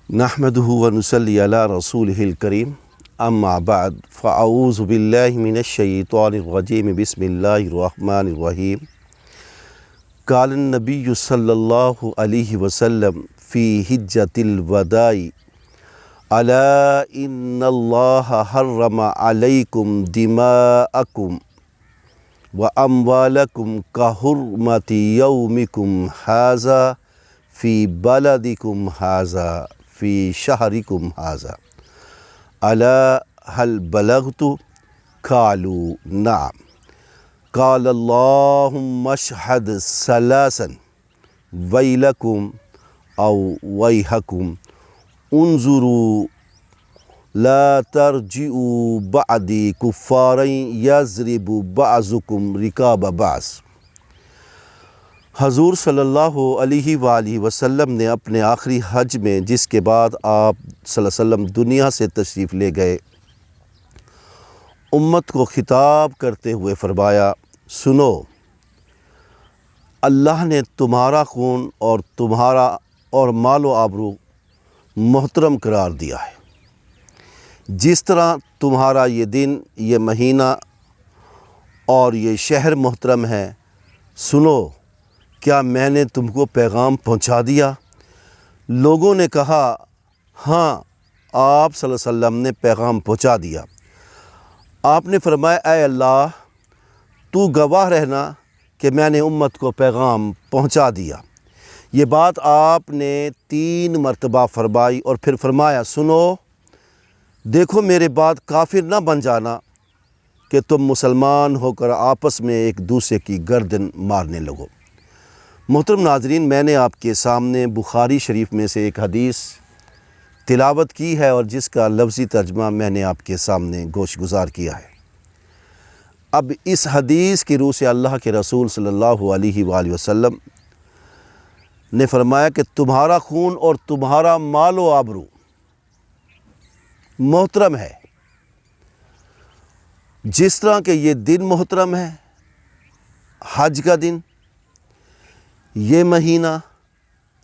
نحمده ونصلي على رسوله الكريم اما بعد فاعوذ بالله من الشيطان الرجيم بسم الله الرحمن الرحيم قال النبي صلى الله عليه وسلم في حجة الوداع ألا إن الله حرم عليكم دماءكم وأموالكم كحرمة يومكم هذا في بلدكم هذا في شهركم هذا ألا هل بلغت؟ قالوا نعم. قال اللهم اشهد ثلاثا ويلكم أو ويحكم انظروا لا ترجعوا بعدي كفارا يضرب بعضكم رقاب بعض۔ حضور صلی اللہ علیہ وآلہ وسلم نے اپنے آخری حج میں، جس کے بعد آپ صلی اللہ علیہ وسلم دنیا سے تشریف لے گئے، امت کو خطاب کرتے ہوئے فرمایا، سنو، اللہ نے تمہارا خون اور تمہارا اور مال و آبرو محترم قرار دیا ہے، جس طرح تمہارا یہ دن، یہ مہینہ اور یہ شہر محترم ہے۔ سنو، کیا میں نے تم کو پیغام پہنچا دیا؟ لوگوں نے کہا، ہاں، آپ صلی اللہ علیہ وسلم نے پیغام پہنچا دیا۔ آپ نے فرمایا، اے اللہ، تو گواہ رہنا کہ میں نے امت کو پیغام پہنچا دیا۔ یہ بات آپ نے 3 مرتبہ فرمائی اور پھر فرمایا، سنو، دیکھو میرے بعد کافر نہ بن جانا کہ تم مسلمان ہو کر آپس میں ایک دوسرے کی گردن مارنے لگو۔ محترم ناظرین، میں نے آپ کے سامنے بخاری شریف میں سے ایک حدیث تلاوت کی ہے اور جس کا لفظی ترجمہ میں نے آپ کے سامنے گوش گزار کیا ہے۔ اب اس حدیث کی روح سے اللہ کے رسول صلی اللہ علیہ وآلہ وسلم نے فرمایا کہ تمہارا خون اور تمہارا مال و آبرو محترم ہے، جس طرح کہ یہ دن محترم ہے، حج کا دن، یہ مہینہ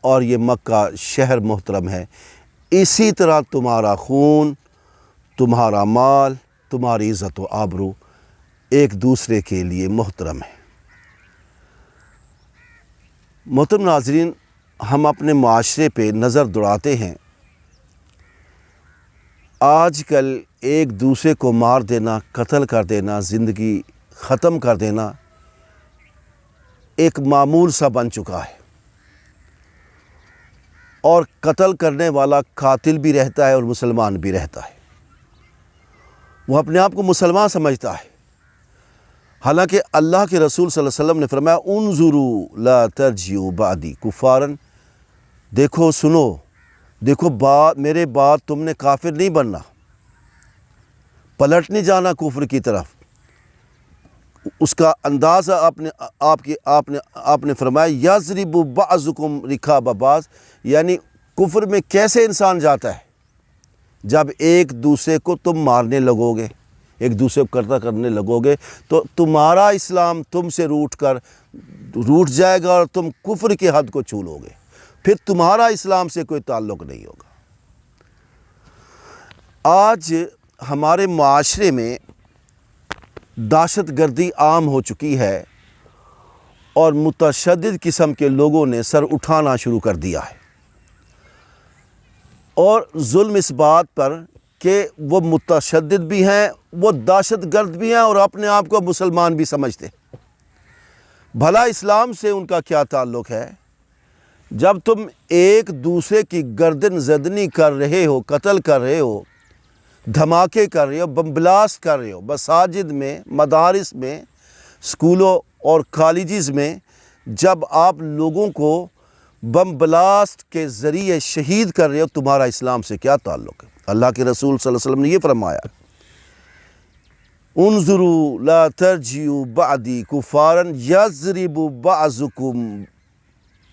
اور یہ مکہ شہر محترم ہے، اسی طرح تمہارا خون، تمہارا مال، تمہاری عزت و آبرو ایک دوسرے کے لیے محترم ہے۔ محترم ناظرین، ہم اپنے معاشرے پہ نظر دوڑاتے ہیں، آج کل ایک دوسرے کو مار دینا، قتل کر دینا، زندگی ختم کر دینا ایک معمول سا بن چکا ہے، اور قتل کرنے والا قاتل بھی رہتا ہے اور مسلمان بھی رہتا ہے۔ وہ اپنے آپ کو مسلمان سمجھتا ہے، حالانکہ اللہ کے رسول صلی اللہ علیہ وسلم نے فرمایا، انظروا لا ترجعوا بعدی کفارا، دیکھو، سنو، دیکھو، میرے بعد تم نے کافر نہیں بننا، پلٹ نہیں جانا کفر کی طرف۔ اس کا اندازہ آپ نے فرمایا، یضرب بعضکم رقاب بعض، یعنی کفر میں کیسے انسان جاتا ہے؟ جب ایک دوسرے کو تم مارنے لگو گے، ایک دوسرے کو قتل کرنے لگو گے، تو تمہارا اسلام تم سے روٹ جائے گا اور تم کفر کی حد کو چھو لو گے، پھر تمہارا اسلام سے کوئی تعلق نہیں ہوگا۔ آج ہمارے معاشرے میں دہشت گردی عام ہو چکی ہے اور متشدد قسم کے لوگوں نے سر اٹھانا شروع کر دیا ہے، اور ظلم اس بات پر کہ وہ متشدد بھی ہیں، وہ دہشت گرد بھی ہیں اور اپنے آپ کو مسلمان بھی سمجھتے ہیں۔ بھلا اسلام سے ان کا کیا تعلق ہے؟ جب تم ایک دوسرے کی گردن زدنی کر رہے ہو، قتل کر رہے ہو، دھماکے کر رہے ہو، بم بلاسٹ کر رہے ہو، مساجد میں، مدارس میں، اسکولوں اور کالجز میں، جب آپ لوگوں کو بم بلاسٹ کے ذریعے شہید کر رہے ہو، تمہارا اسلام سے کیا تعلق ہے؟ اللہ کے رسول صلی اللہ علیہ وسلم نے یہ فرمایا، انظروا لا ترجعوا بعدی کفارا یضرب بعضکم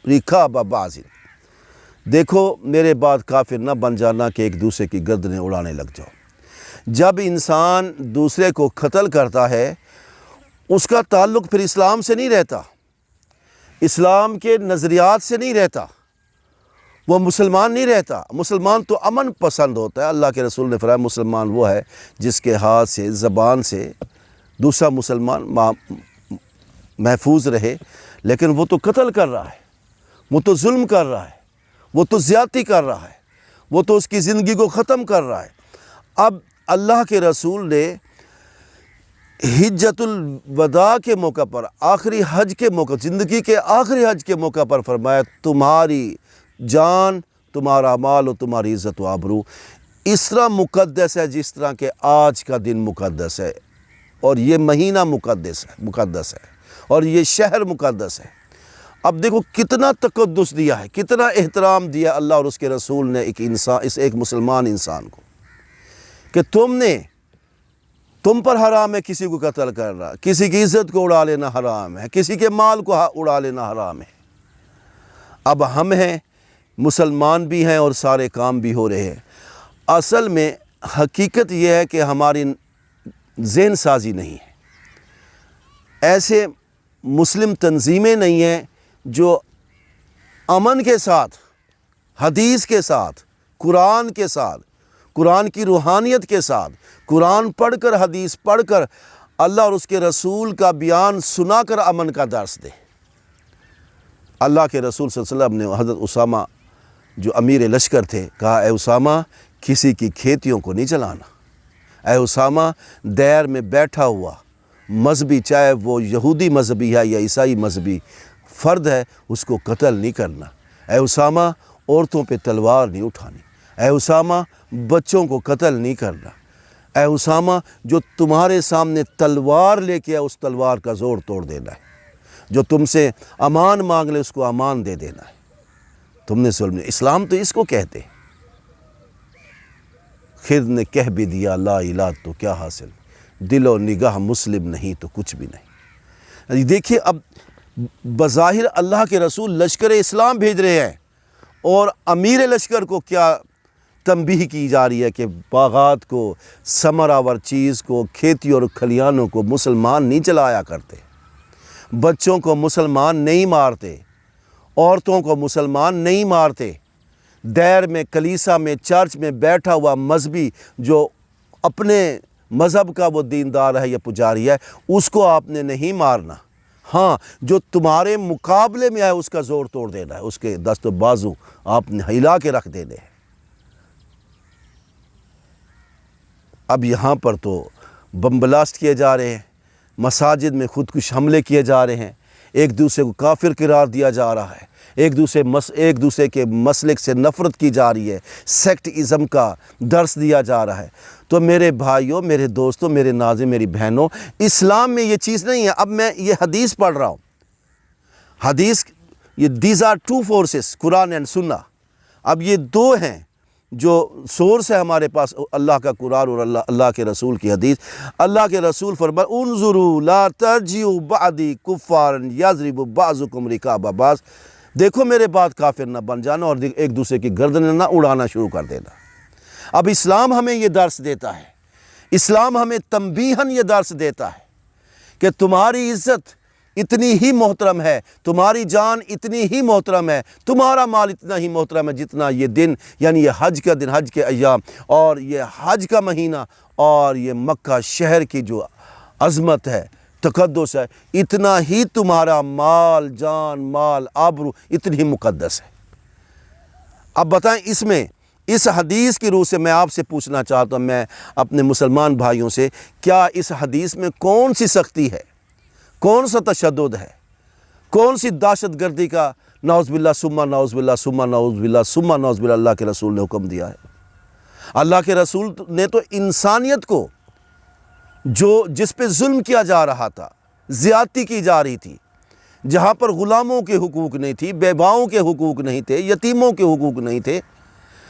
رقاب بعض، دیکھو میرے بعد کافر نہ بن جانا کہ ایک دوسرے کی گردنیں اڑانے لگ جاؤ۔ جب انسان دوسرے کو قتل کرتا ہے، اس کا تعلق پھر اسلام سے نہیں رہتا، اسلام کے نظریات سے نہیں رہتا، وہ مسلمان نہیں رہتا۔ مسلمان تو امن پسند ہوتا ہے۔ اللہ کے رسول نے فرمایا مسلمان وہ ہے جس کے ہاتھ سے، زبان سے دوسرا مسلمان محفوظ رہے، لیکن وہ تو قتل کر رہا ہے، وہ تو ظلم کر رہا ہے، وہ تو زیادتی کر رہا ہے، وہ تو اس کی زندگی کو ختم کر رہا ہے۔ اب اللہ کے رسول نے حجۃ الوداع کے موقع پر، آخری حج کے موقع، زندگی کے آخری حج کے موقع پر فرمایا تمہاری جان، تمہارا مال اور تمہاری عزت و آبرو اس طرح مقدس ہے جس طرح کہ آج کا دن مقدس ہے، اور یہ مہینہ مقدس ہے اور یہ شہر مقدس ہے۔ اب دیکھو کتنا تقدس دیا ہے، کتنا احترام دیا اللہ اور اس کے رسول نے ایک مسلمان انسان کو، کہ تم پر حرام ہے کسی کو قتل کرنا، کسی کی عزت کو اڑا لینا حرام ہے، کسی کے مال کو اڑا لینا حرام ہے۔ اب ہم ہیں، مسلمان بھی ہیں اور سارے کام بھی ہو رہے ہیں۔ اصل میں حقیقت یہ ہے کہ ہماری ذہن سازی نہیں ہے، ایسے مسلم تنظیمیں نہیں ہیں جو امن کے ساتھ، حدیث کے ساتھ، قرآن کے ساتھ، قرآن کی روحانیت کے ساتھ، قرآن پڑھ کر، حدیث پڑھ کر، اللہ اور اس کے رسول کا بیان سنا کر امن کا درس دے۔ اللہ کے رسول صلی اللہ علیہ وسلم نے حضرت اسامہ جو امیر لشکر تھے کہا، اے اسامہ کسی کی کھیتیوں کو نہیں چلانا، اے اسامہ دیر میں بیٹھا ہوا مذہبی، چاہے وہ یہودی مذہبی ہے یا عیسائی مذہبی فرد ہے، اس کو قتل نہیں کرنا، اے اسامہ عورتوں پہ تلوار نہیں اٹھانی، اے اسامہ بچوں کو قتل نہیں کرنا، اے اسامہ جو تمہارے سامنے تلوار لے کے اس تلوار کا زور توڑ دینا ہے، جو تم سے امان مانگ لے اس کو امان دے دینا ہے۔ تم نے ظلم، اسلام تو اس کو کہتے ہیں۔ خضر نے کہہ بھی دیا لا الہ تو کیا حاصل، دل و نگاہ مسلم نہیں تو کچھ بھی نہیں۔ دیکھیے اب بظاہر اللہ کے رسول لشکر اسلام بھیج رہے ہیں، اور امیر لشکر کو کیا تنبیہ کی جا رہی ہے کہ باغات کو، ثمر آور چیز کو، کھیتی اور کھلیانوں کو مسلمان نہیں چلایا کرتے، بچوں کو مسلمان نہیں مارتے، عورتوں کو مسلمان نہیں مارتے۔ دیر میں، کلیسا میں، چرچ میں بیٹھا ہوا مذہبی جو اپنے مذہب کا وہ دیندار ہے یا پجاری ہے، اس کو آپ نے نہیں مارنا۔ ہاں جو تمہارے مقابلے میں ہے اس کا زور توڑ دینا ہے، اس کے دست و بازو آپ نے ہلا کے رکھ دینے ہیں۔ اب یہاں پر تو بم بلاسٹ کیے جا رہے ہیں، مساجد میں خودکش حملے کیے جا رہے ہیں، ایک دوسرے کو کافر قرار دیا جا رہا ہے، ایک دوسرے کے مسلک سے نفرت کی جا رہی ہے، سیکٹ ازم کا درس دیا جا رہا ہے۔ تو میرے بھائیوں، میرے دوستوں، میرے ناظرین، میری بہنوں، اسلام میں یہ چیز نہیں ہے۔ اب میں یہ حدیث پڑھ رہا ہوں، حدیث، these are two forces, Quran and Sunnah. اب یہ دو ہیں جو سورس ہے ہمارے پاس، اللہ کا قرآن اور اللہ کے رسول کی حدیث۔ اللہ کے رسول فرمایا انظروا لا ترجعوا بعدی کفارا یضرب بعضکم رقاب بعض، دیکھو میرے بعد کافر نہ بن جانا اور ایک دوسرے کی گردنیں نہ اڑانا شروع کر دینا۔ اب اسلام ہمیں یہ درس دیتا ہے، اسلام ہمیں تنبیہاً یہ درس دیتا ہے کہ تمہاری عزت اتنی ہی محترم ہے، تمہاری جان اتنی ہی محترم ہے، تمہارا مال اتنا ہی محترم ہے جتنا یہ دن، یعنی یہ حج کا دن، حج کے ایام اور یہ حج کا مہینہ اور یہ مکہ شہر کی جو عظمت ہے، تقدس ہے، اتنا ہی تمہارا مال، جان، مال، آبرو اتنی ہی مقدس ہے۔ اب بتائیں اس حدیث کی روح سے میں آپ سے پوچھنا چاہتا ہوں، میں اپنے مسلمان بھائیوں سے، کیا اس حدیث میں کون سی سختی ہے، کون سا تشدد ہے، کون سی دہشت گردی کا نعوذ باللہ ثم نعوذ باللہ ثم نعوذ باللہ ثم نعوذ باللہ اللہ کے رسول نے حکم دیا ہے؟ اللہ کے رسول نے تو انسانیت کو جس پہ ظلم کیا جا رہا تھا، زیادتی کی جا رہی تھی، جہاں پر غلاموں کے حقوق نہیں تھی، بیواؤں کے حقوق نہیں تھے، یتیموں کے حقوق نہیں تھے،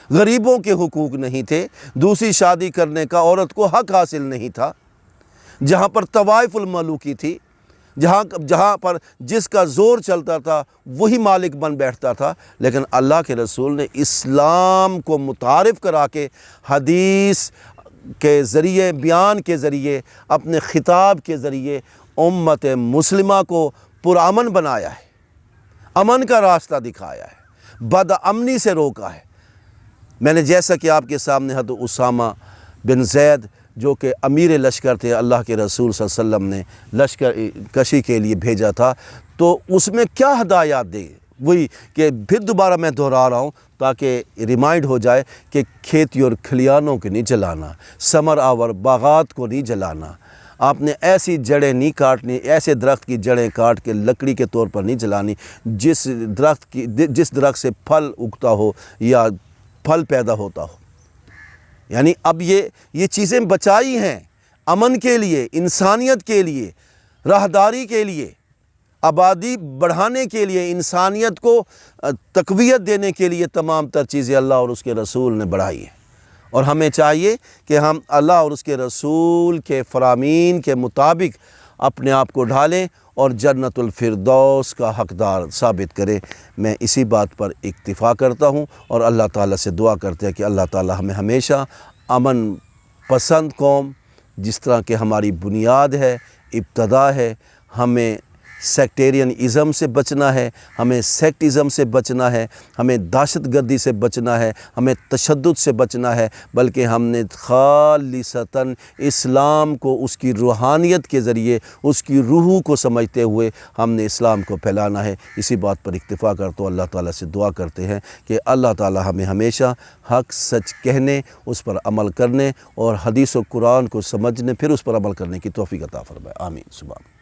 غریبوں کے حقوق نہیں تھے، دوسری شادی کرنے کا عورت کو حق حاصل نہیں تھا، جہاں پر طوائف الملوکی تھی، جہاں پر جس کا زور چلتا تھا وہی مالک بن بیٹھتا تھا، لیکن اللہ کے رسول نے اسلام کو متعارف کرا کے حدیث کے ذریعے، بیان کے ذریعے، اپنے خطاب کے ذریعے امت مسلمہ کو پرامن بنایا ہے، امن کا راستہ دکھایا ہے، بدامنی سے روکا ہے۔ میں نے جیسا کہ آپ کے سامنے حضرت اسامہ بن زید جو کہ امیر لشکر تھے، اللہ کے رسول صلی اللہ علیہ وسلم نے لشکر کشی کے لیے بھیجا تھا، تو اس میں کیا ہدایات دی، وہی کہ پھر دوبارہ میں دہرا رہا ہوں تاکہ ریمائنڈ ہو جائے کہ کھیتی اور کھلیانوں کو نہیں جلانا، ثمر آور باغات کو نہیں جلانا، آپ نے ایسی جڑیں نہیں کاٹنی، ایسے درخت کی جڑیں کاٹ کے لکڑی کے طور پر نہیں جلانی جس درخت سے پھل اگتا ہو یا پھل پیدا ہوتا ہو۔ یعنی اب یہ چیزیں بچائی ہیں امن کے لیے، انسانیت کے لیے، راہداری کے لیے، آبادی بڑھانے کے لیے، انسانیت کو تقویت دینے کے لیے تمام تر چیزیں اللہ اور اس کے رسول نے بڑھائی ہیں، اور ہمیں چاہیے کہ ہم اللہ اور اس کے رسول کے فرامین کے مطابق اپنے آپ کو ڈھالیں اور جنت الفردوس کا حقدار ثابت کریں۔ میں اسی بات پر اکتفا کرتا ہوں اور اللہ تعالیٰ سے دعا کرتے ہیں کہ اللہ تعالیٰ ہمیں ہمیشہ امن پسند قوم، جس طرح کہ ہماری بنیاد ہے، ابتدا ہے، ہمیں سیکٹیرین ازم سے بچنا ہے، ہمیں سیکٹزم سے بچنا ہے، ہمیں دہشت گردی سے بچنا ہے، ہمیں تشدد سے بچنا ہے، بلکہ ہم نے خالصتاً اسلام کو اس کی روحانیت کے ذریعے، اس کی روح کو سمجھتے ہوئے ہم نے اسلام کو پھیلانا ہے۔ اسی بات پر اکتفا کرتے اللہ تعالیٰ سے دعا کرتے ہیں کہ اللہ تعالیٰ ہمیں ہمیشہ حق سچ کہنے، اس پر عمل کرنے اور حدیث و قرآن کو سمجھنے، پھر اس پر عمل کرنے کی توفیق عطا فرمائے۔ آمین۔ سبحان۔